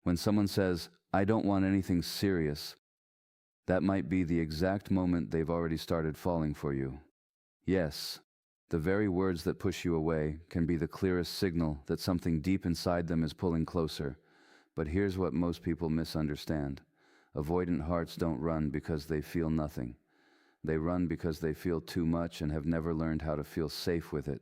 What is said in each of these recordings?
When someone says, "I don't want anything serious," that might be the exact moment they've already started falling for you. Yes, the very words that push you away can be the clearest signal that something deep inside them is pulling closer. But here's what most people misunderstand. Avoidant hearts don't run because they feel nothing. They run because they feel too much and have never learned how to feel safe with it.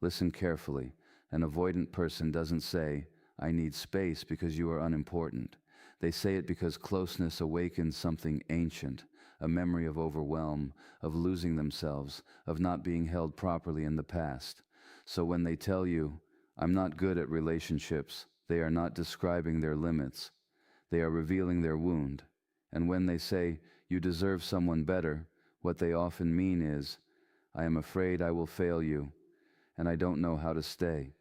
Listen carefully. An avoidant person doesn't say, "I need space because you are unimportant." They say it because closeness awakens something ancient, a memory of overwhelm, of losing themselves, of not being held properly in the past. So when they tell you, "I'm not good at relationships," they are not describing their limits. They are revealing their wound. And when they say, "You deserve someone better," what they often mean is, "I am afraid I will fail you, and I don't know how to stay."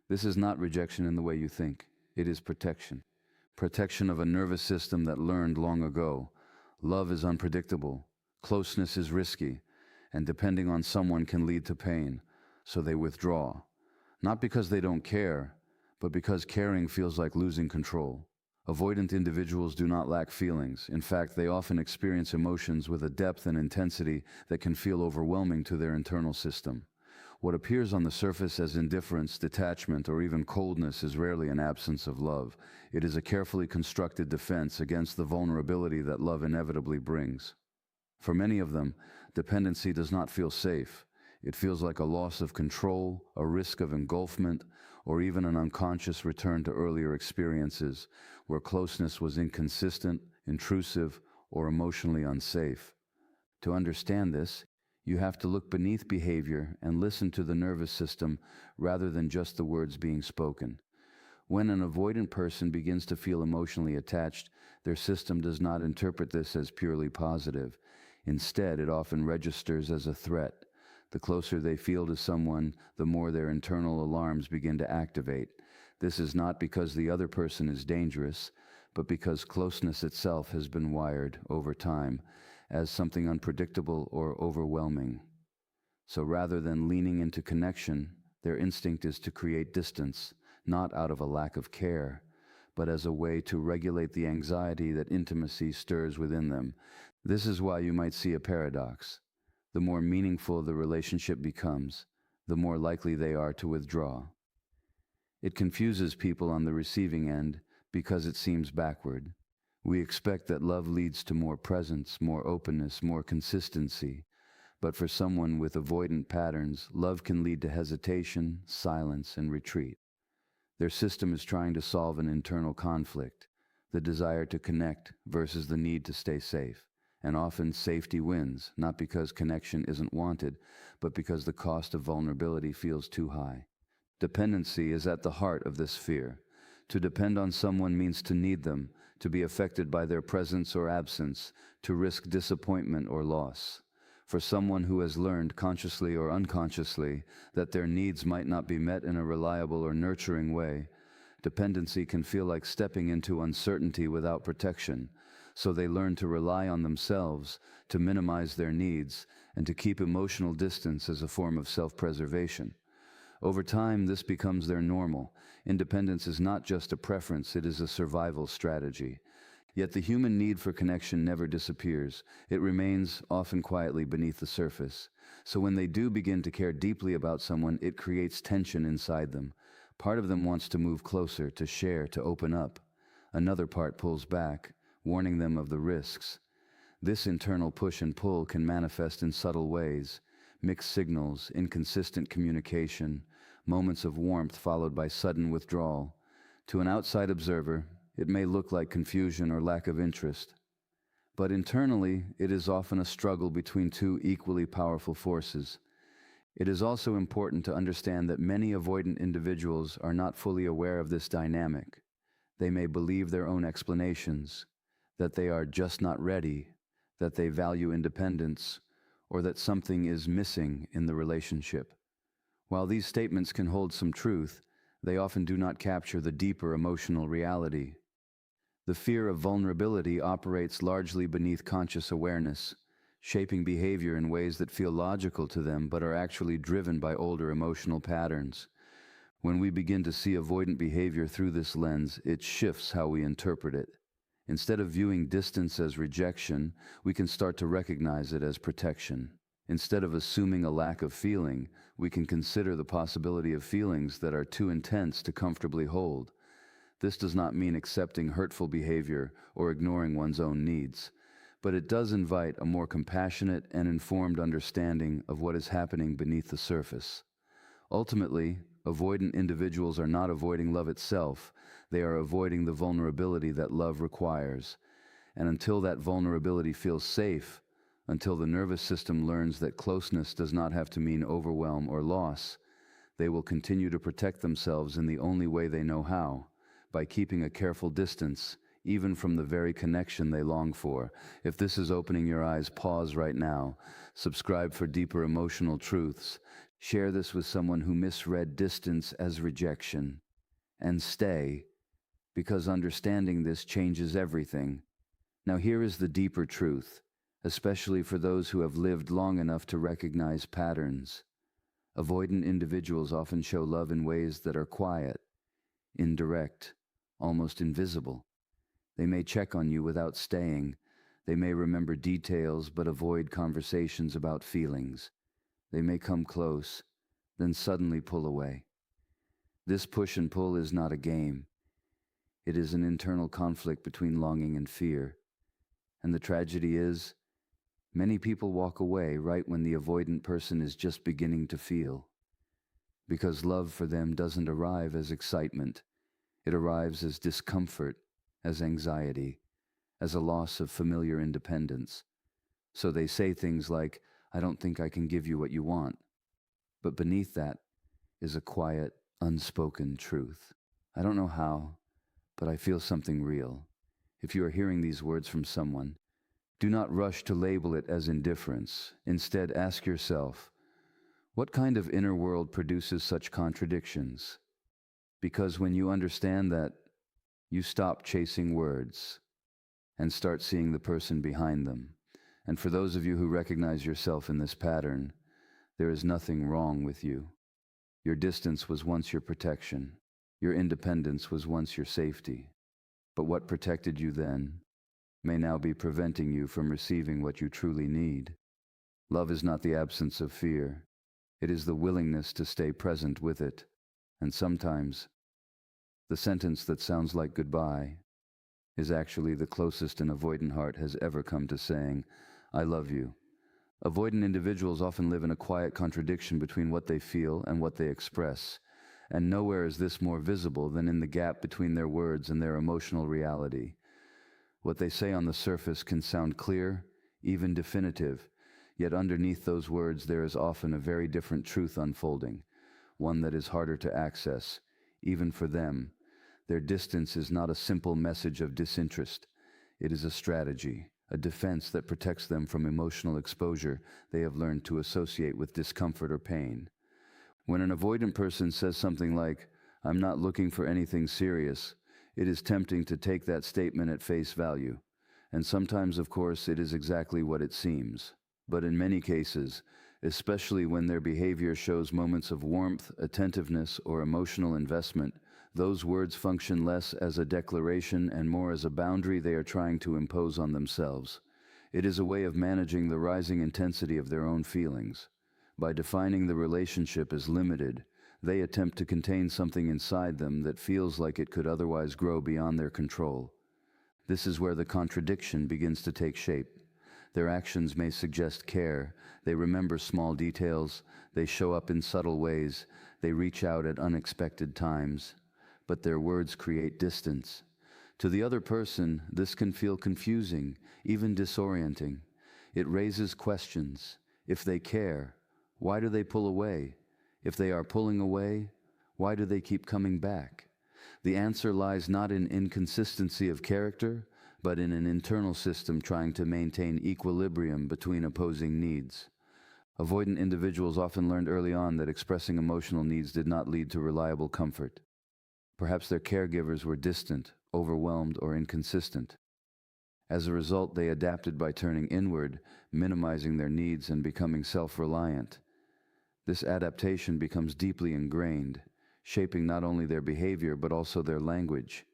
This is not rejection in the way you think. It is protection. Protection of a nervous system that learned long ago. Love is unpredictable. Closeness is risky. And depending on someone can lead to pain. So they withdraw. Not because they don't care, but because caring feels like losing control. Avoidant individuals do not lack feelings. In fact, they often experience emotions with a depth and intensity that can feel overwhelming to their internal system. What appears on the surface as indifference, detachment, or even coldness is rarely an absence of love. It is a carefully constructed defense against the vulnerability that love inevitably brings. For many of them, dependency does not feel safe. It feels like a loss of control, a risk of engulfment, or even an unconscious return to earlier experiences where closeness was inconsistent, intrusive, or emotionally unsafe. To understand this, you have to look beneath behavior and listen to the nervous system rather than just the words being spoken. When an avoidant person begins to feel emotionally attached, their system does not interpret this as purely positive. Instead, it often registers as a threat. The closer they feel to someone, the more their internal alarms begin to activate. This is not because the other person is dangerous, but because closeness itself has been wired over time as something unpredictable or overwhelming. So rather than leaning into connection, their instinct is to create distance, not out of a lack of care, but as a way to regulate the anxiety that intimacy stirs within them. This is why you might see a paradox. The more meaningful the relationship becomes, the more likely they are to withdraw. It confuses people on the receiving end because it seems backward. We expect that love leads to more presence, more openness, more consistency. But for someone with avoidant patterns, love can lead to hesitation, silence, and retreat. Their system is trying to solve an internal conflict, the desire to connect versus the need to stay safe. And often safety wins, not because connection isn't wanted, but because the cost of vulnerability feels too high. Dependency is at the heart of this fear. To depend on someone means to need them, to be affected by their presence or absence, to risk disappointment or loss. For someone who has learned, consciously or unconsciously, that their needs might not be met in a reliable or nurturing way, dependency can feel like stepping into uncertainty without protection. So they learn to rely on themselves, to minimize their needs, and to keep emotional distance as a form of self-preservation. Over time, this becomes their normal. Independence is not just a preference, it is a survival strategy. Yet the human need for connection never disappears. It remains, often quietly, beneath the surface. So when they do begin to care deeply about someone, it creates tension inside them. Part of them wants to move closer, to share, to open up. Another part pulls back, warning them of the risks. This internal push and pull can manifest in subtle ways: mixed signals, inconsistent communication, moments of warmth followed by sudden withdrawal. To an outside observer, it may look like confusion or lack of interest. But internally, it is often a struggle between two equally powerful forces. It is also important to understand that many avoidant individuals are not fully aware of this dynamic. They may believe their own explanations, that they are just not ready, that they value independence, or that something is missing in the relationship. While these statements can hold some truth, they often do not capture the deeper emotional reality. The fear of vulnerability operates largely beneath conscious awareness, shaping behavior in ways that feel logical to them but are actually driven by older emotional patterns. When we begin to see avoidant behavior through this lens, it shifts how we interpret it. Instead of viewing distance as rejection, we can start to recognize it as protection. Instead of assuming a lack of feeling, we can consider the possibility of feelings that are too intense to comfortably hold. This does not mean accepting hurtful behavior or ignoring one's own needs, but it does invite a more compassionate and informed understanding of what is happening beneath the surface. Ultimately, avoidant individuals are not avoiding love itself, they are avoiding the vulnerability that love requires. And until that vulnerability feels safe, until the nervous system learns that closeness does not have to mean overwhelm or loss, they will continue to protect themselves in the only way they know how, by keeping a careful distance, even from the very connection they long for. If this is opening your eyes, pause right now. Subscribe for deeper emotional truths. Share this with someone who misread distance as rejection. And stay, because understanding this changes everything. Now here is the deeper truth, especially for those who have lived long enough to recognize patterns. Avoidant individuals often show love in ways that are quiet, indirect, almost invisible. They may check on you without staying. They may remember details but avoid conversations about feelings. They may come close, then suddenly pull away. This push and pull is not a game. It is an internal conflict between longing and fear. And the tragedy is, many people walk away right when the avoidant person is just beginning to feel. Because love for them doesn't arrive as excitement. It arrives as discomfort, as anxiety, as a loss of familiar independence. So they say things like, "I don't think I can give you what you want." But beneath that is a quiet, unspoken truth. I don't know how, but I feel something real. If you are hearing these words from someone, do not rush to label it as indifference. Instead, ask yourself, what kind of inner world produces such contradictions? Because when you understand that, you stop chasing words and start seeing the person behind them. And for those of you who recognize yourself in this pattern, there is nothing wrong with you. Your distance was once your protection. Your independence was once your safety. But what protected you then may now be preventing you from receiving what you truly need. Love is not the absence of fear. It is the willingness to stay present with it. And sometimes, the sentence that sounds like goodbye is actually the closest an avoidant heart has ever come to saying, "I love you." Avoidant individuals often live in a quiet contradiction between what they feel and what they express, and nowhere is this more visible than in the gap between their words and their emotional reality. What they say on the surface can sound clear, even definitive, yet underneath those words there is often a very different truth unfolding, one that is harder to access, even for them. Their distance is not a simple message of disinterest. It is a strategy, a defense that protects them from emotional exposure they have learned to associate with discomfort or pain. When an avoidant person says something like, "I'm not looking for anything serious," it is tempting to take that statement at face value. And sometimes, of course, it is exactly what it seems. But in many cases, especially when their behavior shows moments of warmth, attentiveness, or emotional investment, those words function less as a declaration and more as a boundary they are trying to impose on themselves. It is a way of managing the rising intensity of their own feelings. By defining the relationship as limited, they attempt to contain something inside them that feels like it could otherwise grow beyond their control. This is where the contradiction begins to take shape. Their actions may suggest care, they remember small details, they show up in subtle ways, they reach out at unexpected times, but their words create distance. To the other person, this can feel confusing, even disorienting. It raises questions. If they care, why do they pull away? If they are pulling away, why do they keep coming back? The answer lies not in inconsistency of character, but in an internal system trying to maintain equilibrium between opposing needs. Avoidant individuals often learned early on that expressing emotional needs did not lead to reliable comfort. Perhaps their caregivers were distant, overwhelmed, or inconsistent. As a result, they adapted by turning inward, minimizing their needs, and becoming self-reliant. This adaptation becomes deeply ingrained, shaping not only their behavior but also their language.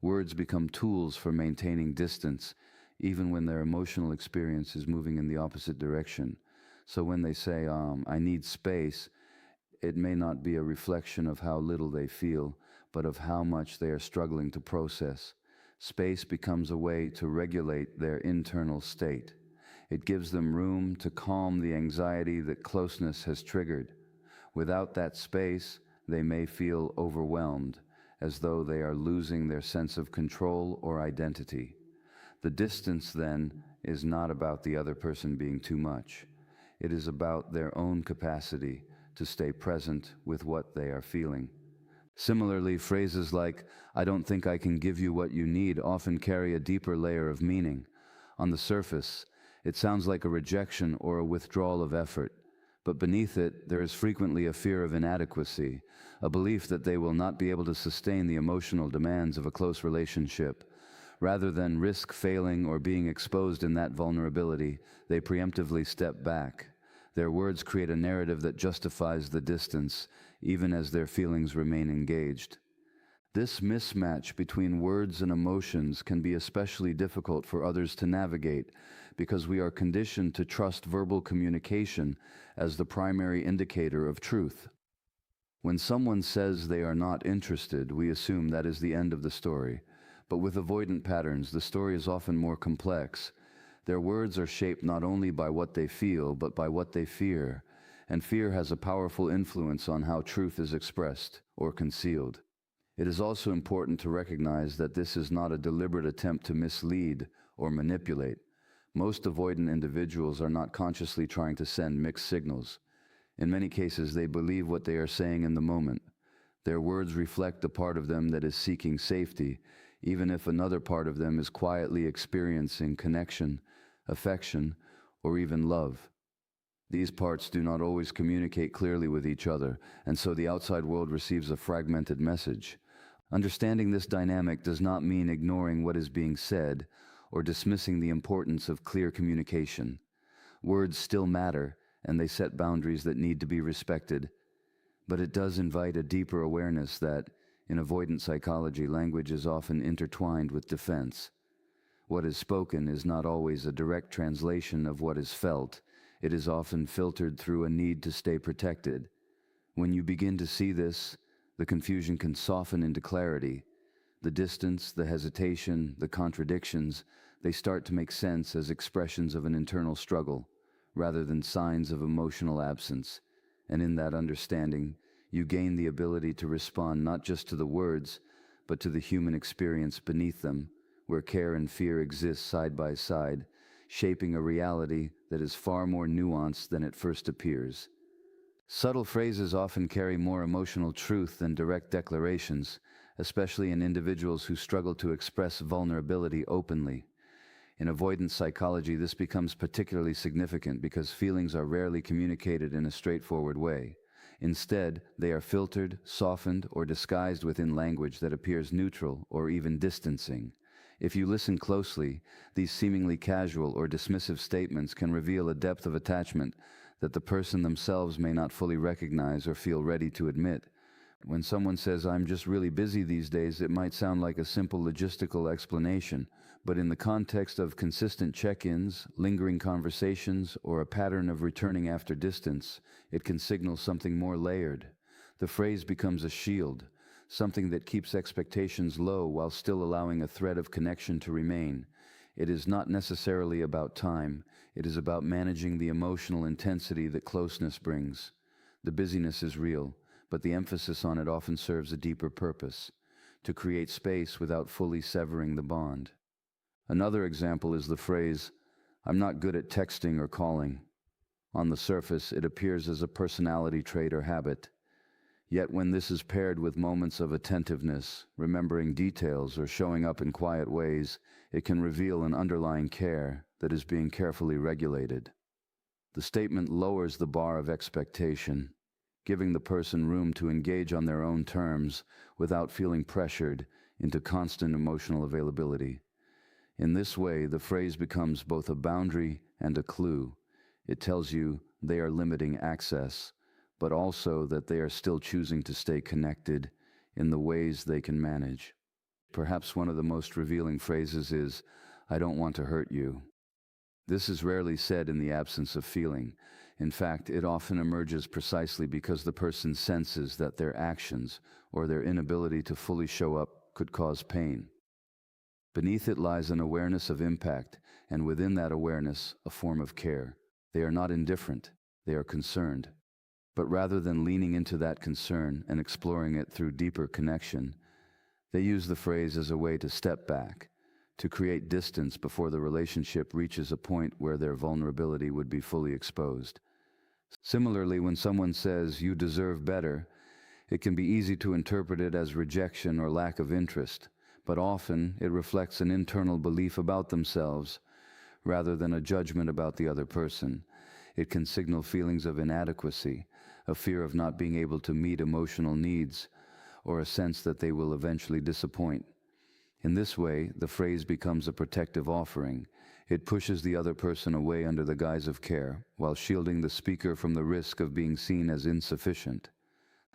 Words become tools for maintaining distance, even when their emotional experience is moving in the opposite direction. So when they say, I need space, it may not be a reflection of how little they feel, but of how much they are struggling to process. Space becomes a way to regulate their internal state. It gives them room to calm the anxiety that closeness has triggered. Without that space, they may feel overwhelmed, as though they are losing their sense of control or identity. The distance, then, is not about the other person being too much. It is about their own capacity to stay present with what they are feeling. Similarly, phrases like, I don't think I can give you what you need, often carry a deeper layer of meaning. On the surface, it sounds like a rejection or a withdrawal of effort, but beneath it, there is frequently a fear of inadequacy, a belief that they will not be able to sustain the emotional demands of a close relationship. Rather than risk failing or being exposed in that vulnerability, they preemptively step back. Their words create a narrative that justifies the distance, even as their feelings remain engaged. This mismatch between words and emotions can be especially difficult for others to navigate because we are conditioned to trust verbal communication as the primary indicator of truth. When someone says they are not interested, we assume that is the end of the story. But with avoidant patterns, the story is often more complex. Their words are shaped not only by what they feel, but by what they fear, and fear has a powerful influence on how truth is expressed or concealed. It is also important to recognize that this is not a deliberate attempt to mislead or manipulate. Most avoidant individuals are not consciously trying to send mixed signals. In many cases, they believe what they are saying in the moment. Their words reflect the part of them that is seeking safety, even if another part of them is quietly experiencing connection, affection, or even love. These parts do not always communicate clearly with each other, and so the outside world receives a fragmented message. Understanding this dynamic does not mean ignoring what is being said or dismissing the importance of clear communication. Words still matter, and they set boundaries that need to be respected, but it does invite a deeper awareness that, in avoidant psychology, language is often intertwined with defense. What is spoken is not always a direct translation of what is felt. It is often filtered through a need to stay protected. When you begin to see this, the confusion can soften into clarity. The distance, the hesitation, the contradictions, they start to make sense as expressions of an internal struggle, rather than signs of emotional absence. And in that understanding, you gain the ability to respond not just to the words, but to the human experience beneath them, where care and fear exist side by side, shaping a reality that is far more nuanced than it first appears. Subtle phrases often carry more emotional truth than direct declarations, especially in individuals who struggle to express vulnerability openly. In avoidant psychology, this becomes particularly significant because feelings are rarely communicated in a straightforward way. Instead, they are filtered, softened, or disguised within language that appears neutral or even distancing. If you listen closely, these seemingly casual or dismissive statements can reveal a depth of attachment that the person themselves may not fully recognize or feel ready to admit. When someone says, "I'm just really busy these days," it might sound like a simple logistical explanation, but in the context of consistent check-ins, lingering conversations, or a pattern of returning after distance, it can signal something more layered. The phrase becomes a shield, something that keeps expectations low while still allowing a thread of connection to remain. It is not necessarily about time. It is about managing the emotional intensity that closeness brings. The busyness is real, but the emphasis on it often serves a deeper purpose: to create space without fully severing the bond. Another example is the phrase, "I'm not good at texting or calling." On the surface, it appears as a personality trait or habit. Yet when this is paired with moments of attentiveness, remembering details, or showing up in quiet ways, it can reveal an underlying care that is being carefully regulated. The statement lowers the bar of expectation, giving the person room to engage on their own terms without feeling pressured into constant emotional availability. In this way, the phrase becomes both a boundary and a clue. It tells you they are limiting access, but also that they are still choosing to stay connected in the ways they can manage. Perhaps one of the most revealing phrases is, "I don't want to hurt you." This is rarely said in the absence of feeling. In fact, it often emerges precisely because the person senses that their actions or their inability to fully show up could cause pain. Beneath it lies an awareness of impact, and within that awareness, a form of care. They are not indifferent, they are concerned. But rather than leaning into that concern and exploring it through deeper connection, they use the phrase as a way to step back, to create distance before the relationship reaches a point where their vulnerability would be fully exposed. Similarly, when someone says, "You deserve better," it can be easy to interpret it as rejection or lack of interest, but often it reflects an internal belief about themselves rather than a judgment about the other person. It can signal feelings of inadequacy, a fear of not being able to meet emotional needs, or a sense that they will eventually disappoint. In this way, the phrase becomes a protective offering. It pushes the other person away under the guise of care, while shielding the speaker from the risk of being seen as insufficient.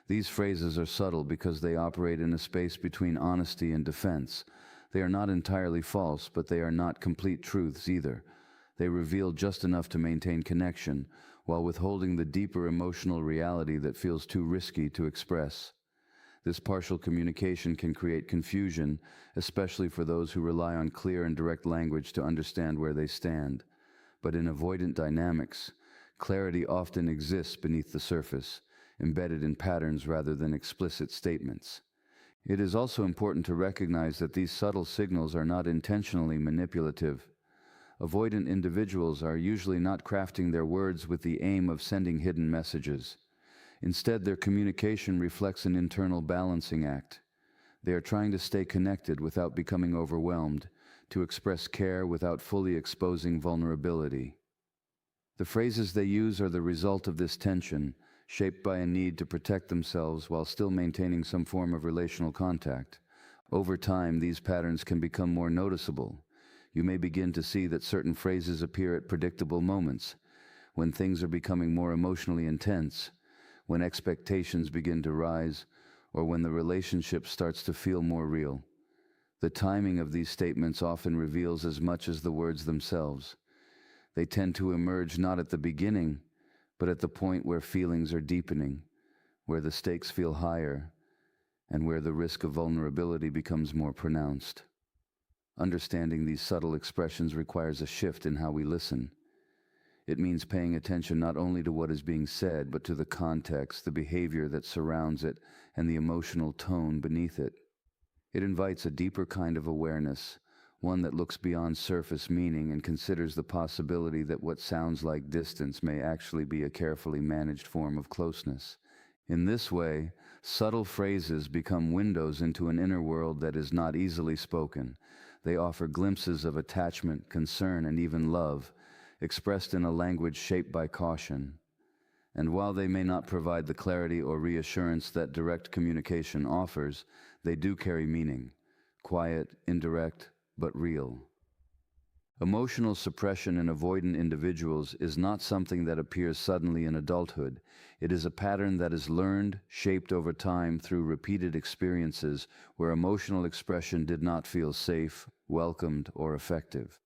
These phrases are subtle because they operate in a space between honesty and defense. They are not entirely false, but they are not complete truths either. They reveal just enough to maintain connection, while withholding the deeper emotional reality that feels too risky to express. This partial communication can create confusion, especially for those who rely on clear and direct language to understand where they stand. But in avoidant dynamics, clarity often exists beneath the surface, embedded in patterns rather than explicit statements. It is also important to recognize that these subtle signals are not intentionally manipulative. Avoidant individuals are usually not crafting their words with the aim of sending hidden messages. Instead, their communication reflects an internal balancing act. They are trying to stay connected without becoming overwhelmed, to express care without fully exposing vulnerability. The phrases they use are the result of this tension, shaped by a need to protect themselves while still maintaining some form of relational contact. Over time, these patterns can become more noticeable. You may begin to see that certain phrases appear at predictable moments, when things are becoming more emotionally intense, when expectations begin to rise, or when the relationship starts to feel more real. The timing of these statements often reveals as much as the words themselves. They tend to emerge not at the beginning, but at the point where feelings are deepening, where the stakes feel higher, and where the risk of vulnerability becomes more pronounced. Understanding these subtle expressions requires a shift in how we listen. It means paying attention not only to what is being said, but to the context, the behavior that surrounds it, and the emotional tone beneath it. It invites a deeper kind of awareness, one that looks beyond surface meaning and considers the possibility that what sounds like distance may actually be a carefully managed form of closeness. In this way, subtle phrases become windows into an inner world that is not easily spoken. They offer glimpses of attachment, concern, and even love, expressed in a language shaped by caution. And while they may not provide the clarity or reassurance that direct communication offers, they do carry meaning, quiet, indirect, but real. Emotional suppression in avoidant individuals is not something that appears suddenly in adulthood. It is a pattern that is learned, shaped over time through repeated experiences where emotional expression did not feel safe, welcomed, or effective.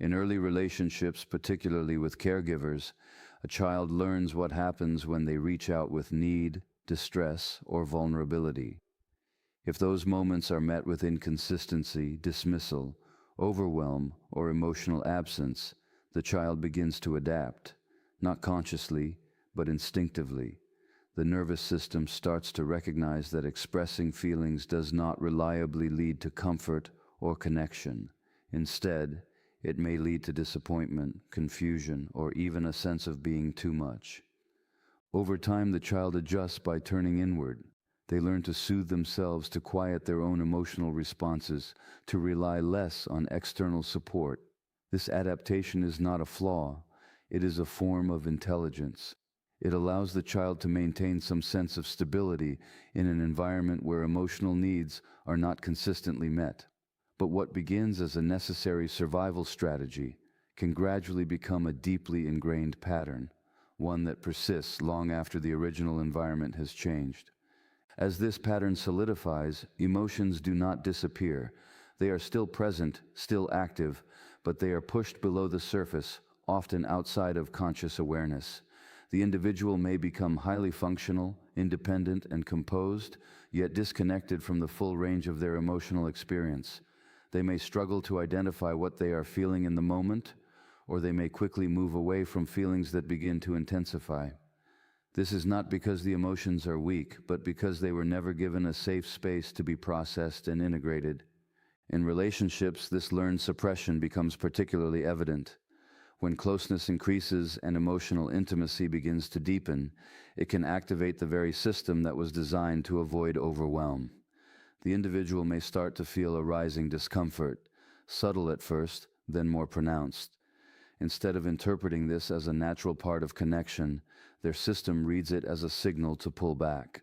In early relationships, particularly with caregivers, a child learns what happens when they reach out with need, distress, or vulnerability. If those moments are met with inconsistency, dismissal, overwhelm, or emotional absence, the child begins to adapt, not consciously, but instinctively. The nervous system starts to recognize that expressing feelings does not reliably lead to comfort or connection. Instead, it may lead to disappointment, confusion, or even a sense of being too much. Over time, the child adjusts by turning inward. They learn to soothe themselves, to quiet their own emotional responses, to rely less on external support. This adaptation is not a flaw. It is a form of intelligence. It allows the child to maintain some sense of stability in an environment where emotional needs are not consistently met. But what begins as a necessary survival strategy can gradually become a deeply ingrained pattern, one that persists long after the original environment has changed. As this pattern solidifies, emotions do not disappear. They are still present, still active, but they are pushed below the surface, often outside of conscious awareness. The individual may become highly functional, independent, and composed, yet disconnected from the full range of their emotional experience. They may struggle to identify what they are feeling in the moment, or they may quickly move away from feelings that begin to intensify. This is not because the emotions are weak, but because they were never given a safe space to be processed and integrated. In relationships, this learned suppression becomes particularly evident. When closeness increases and emotional intimacy begins to deepen, it can activate the very system that was designed to avoid overwhelm. The individual may start to feel a rising discomfort, subtle at first, then more pronounced. Instead of interpreting this as a natural part of connection, their system reads it as a signal to pull back.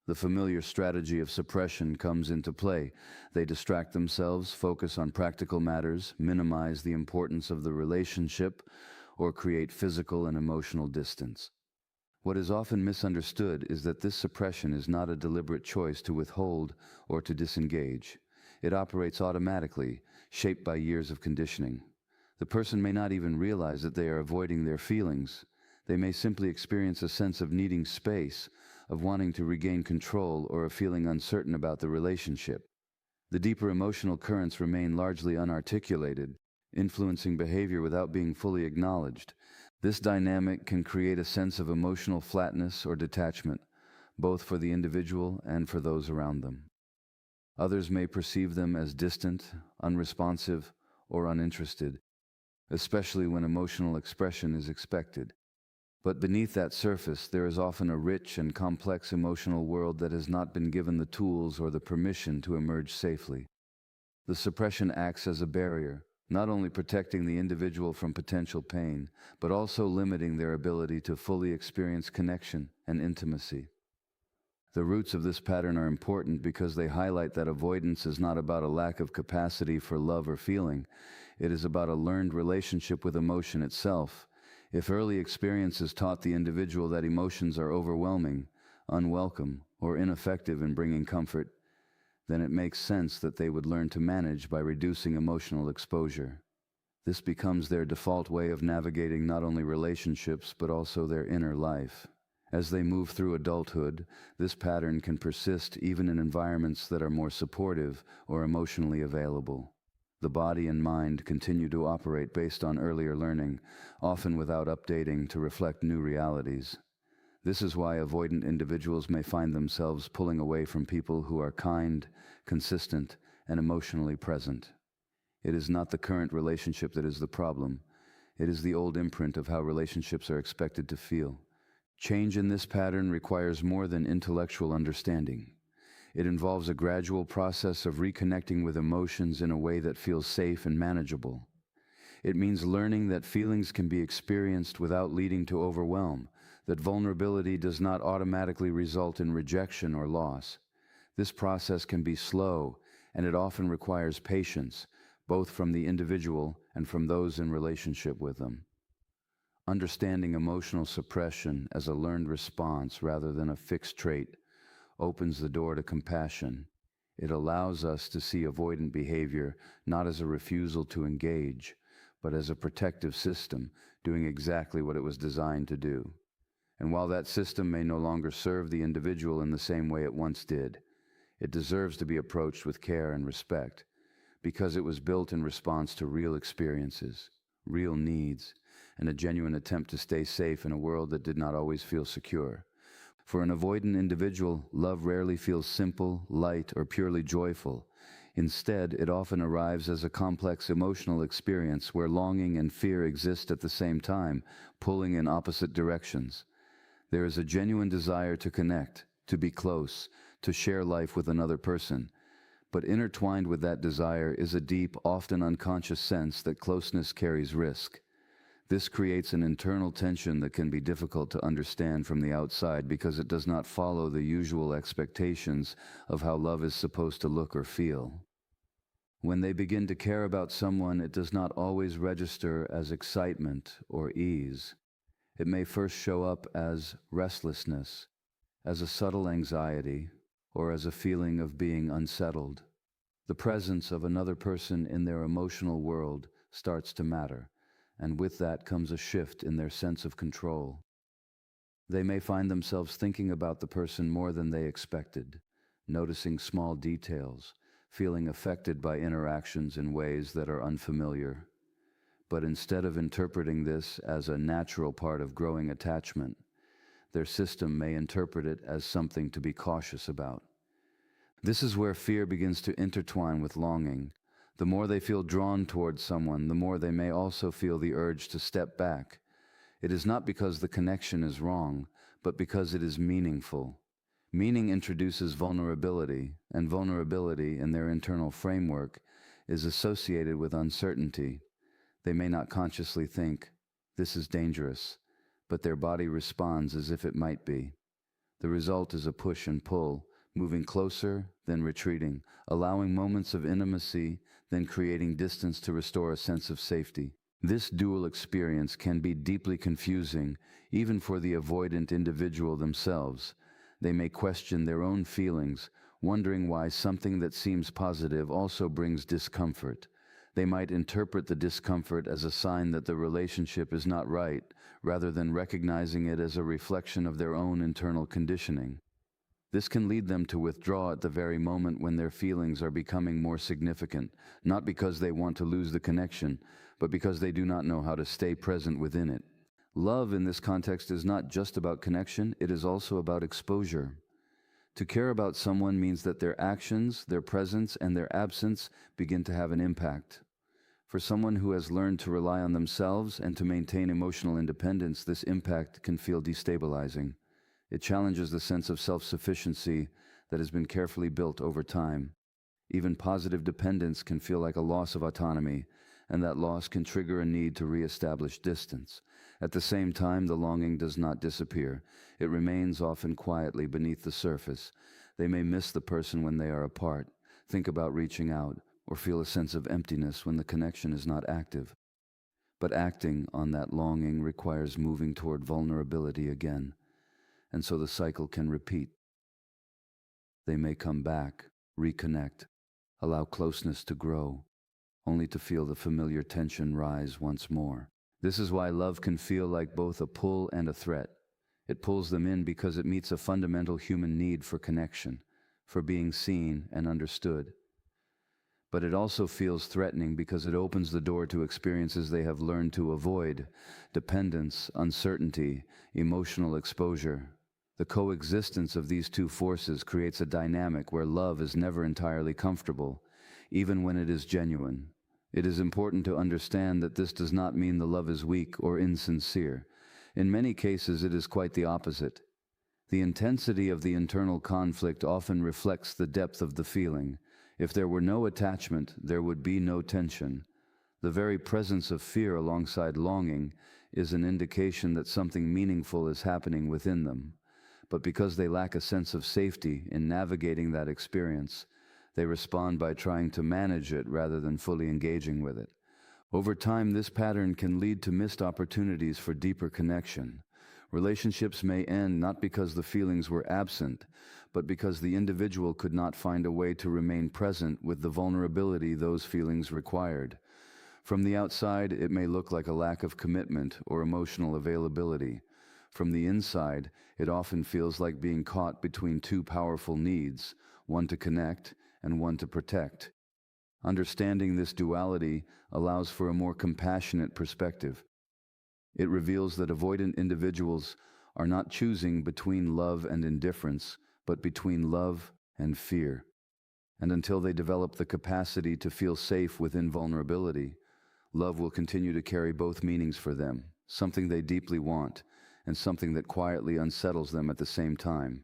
The familiar strategy of suppression comes into play. They distract themselves, focus on practical matters, minimize the importance of the relationship, or create physical and emotional distance. What is often misunderstood is that this suppression is not a deliberate choice to withhold or to disengage. It operates automatically, shaped by years of conditioning. The person may not even realize that they are avoiding their feelings. They may simply experience a sense of needing space, of wanting to regain control, or of feeling uncertain about the relationship. The deeper emotional currents remain largely unarticulated, influencing behavior without being fully acknowledged. This dynamic can create a sense of emotional flatness or detachment, both for the individual and for those around them. Others may perceive them as distant, unresponsive, or uninterested, especially when emotional expression is expected. But beneath that surface, there is often a rich and complex emotional world that has not been given the tools or the permission to emerge safely. The suppression acts as a barrier, not only protecting the individual from potential pain, but also limiting their ability to fully experience connection and intimacy. The roots of this pattern are important because they highlight that avoidance is not about a lack of capacity for love or feeling. It is about a learned relationship with emotion itself. If early experiences taught the individual that emotions are overwhelming, unwelcome, or ineffective in bringing comfort, then it makes sense that they would learn to manage by reducing emotional exposure. This becomes their default way of navigating not only relationships but also their inner life. As they move through adulthood, this pattern can persist even in environments that are more supportive or emotionally available. The body and mind continue to operate based on earlier learning, often without updating to reflect new realities. This is why avoidant individuals may find themselves pulling away from people who are kind, consistent, and emotionally present. It is not the current relationship that is the problem. It is the old imprint of how relationships are expected to feel. Change in this pattern requires more than intellectual understanding. It involves a gradual process of reconnecting with emotions in a way that feels safe and manageable. It means learning that feelings can be experienced without leading to overwhelm, that vulnerability does not automatically result in rejection or loss. This process can be slow, and it often requires patience, both from the individual and from those in relationship with them. Understanding emotional suppression as a learned response rather than a fixed trait opens the door to compassion. It allows us to see avoidant behavior not as a refusal to engage, but as a protective system doing exactly what it was designed to do. And while that system may no longer serve the individual in the same way it once did, it deserves to be approached with care and respect, because it was built in response to real experiences, real needs, and a genuine attempt to stay safe in a world that did not always feel secure. For an avoidant individual, love rarely feels simple, light, or purely joyful. Instead, it often arrives as a complex emotional experience where longing and fear exist at the same time, pulling in opposite directions. There is a genuine desire to connect, to be close, to share life with another person. But intertwined with that desire is a deep, often unconscious sense that closeness carries risk. This creates an internal tension that can be difficult to understand from the outside because it does not follow the usual expectations of how love is supposed to look or feel. When they begin to care about someone, it does not always register as excitement or ease. It may first show up as restlessness, as a subtle anxiety, or as a feeling of being unsettled. The presence of another person in their emotional world starts to matter, and with that comes a shift in their sense of control. They may find themselves thinking about the person more than they expected, noticing small details, feeling affected by interactions in ways that are unfamiliar. But instead of interpreting this as a natural part of growing attachment, their system may interpret it as something to be cautious about. This is where fear begins to intertwine with longing. The more they feel drawn towards someone, the more they may also feel the urge to step back. It is not because the connection is wrong, but because it is meaningful. Meaning introduces vulnerability, and vulnerability in their internal framework is associated with uncertainty. They may not consciously think, "This is dangerous," but their body responds as if it might be. The result is a push and pull, moving closer, then retreating, allowing moments of intimacy, then creating distance to restore a sense of safety. This dual experience can be deeply confusing, even for the avoidant individual themselves. They may question their own feelings, wondering why something that seems positive also brings discomfort. They might interpret the discomfort as a sign that the relationship is not right, rather than recognizing it as a reflection of their own internal conditioning. This can lead them to withdraw at the very moment when their feelings are becoming more significant, not because they want to lose the connection, but because they do not know how to stay present within it. Love in this context is not just about connection, it is also about exposure. To care about someone means that their actions, their presence, and their absence begin to have an impact. For someone who has learned to rely on themselves and to maintain emotional independence, this impact can feel destabilizing. It challenges the sense of self-sufficiency that has been carefully built over time. Even positive dependence can feel like a loss of autonomy, and that loss can trigger a need to re-establish distance. At the same time, the longing does not disappear. It remains often quietly beneath the surface. They may miss the person when they are apart, think about reaching out, or feel a sense of emptiness when the connection is not active. But acting on that longing requires moving toward vulnerability again, and so the cycle can repeat. They may come back, reconnect, allow closeness to grow, only to feel the familiar tension rise once more. This is why love can feel like both a pull and a threat. It pulls them in because it meets a fundamental human need for connection, for being seen and understood. But it also feels threatening because it opens the door to experiences they have learned to avoid: dependence, uncertainty, emotional exposure. The coexistence of these two forces creates a dynamic where love is never entirely comfortable, even when it is genuine. It is important to understand that this does not mean the love is weak or insincere. In many cases, it is quite the opposite. The intensity of the internal conflict often reflects the depth of the feeling. If there were no attachment, there would be no tension. The very presence of fear alongside longing is an indication that something meaningful is happening within them. But because they lack a sense of safety in navigating that experience, they respond by trying to manage it rather than fully engaging with it. Over time, this pattern can lead to missed opportunities for deeper connection. Relationships may end not because the feelings were absent, but because the individual could not find a way to remain present with the vulnerability those feelings required. From the outside, it may look like a lack of commitment or emotional availability. From the inside, it often feels like being caught between two powerful needs, one to connect and one to protect. Understanding this duality allows for a more compassionate perspective. It reveals that avoidant individuals are not choosing between love and indifference, but between love and fear. And until they develop the capacity to feel safe within vulnerability, love will continue to carry both meanings for them, something they deeply want, and something that quietly unsettles them at the same time.